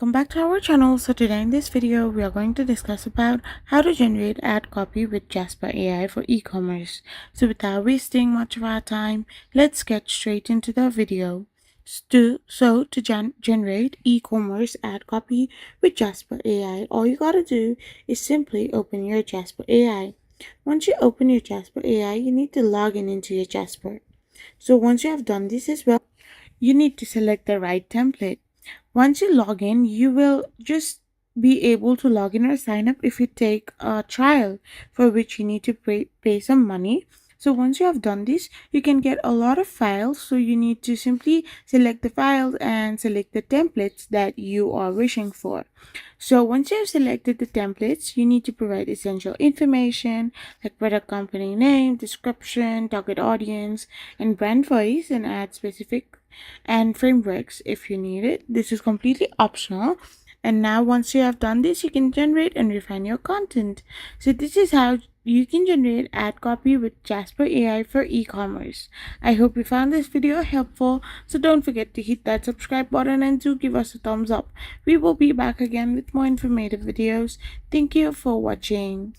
Welcome back to our channel. So today in this video we are going to discuss about how to generate ad copy with Jasper AI for e-commerce. So without wasting much of our time, let's get straight into the video. To generate e-commerce ad copy with Jasper AI, all you gotta do is simply open your Jasper AI. Once you open your Jasper AI, you need to log in into your Jasper. So once you have done this as well, you need to select the right template. Once you log in, you will just be able to log in or sign up if you take a trial for which you need to pay some money. So once you have done this, you can get a lot of files. So you need to simply select the files and select the templates that you are wishing for. So once you have selected the templates, you need to provide essential information like product company name, description, target audience, and brand voice, and add specific and frameworks if you need it. This is completely optional. And now once you have done this, you can generate and refine your content. So this is how you can generate ad copy with Jasper AI for e-commerce. I hope you found this video helpful. So don't forget to hit that subscribe button and do give us a thumbs up. We will be back again with more informative videos. Thank you for watching.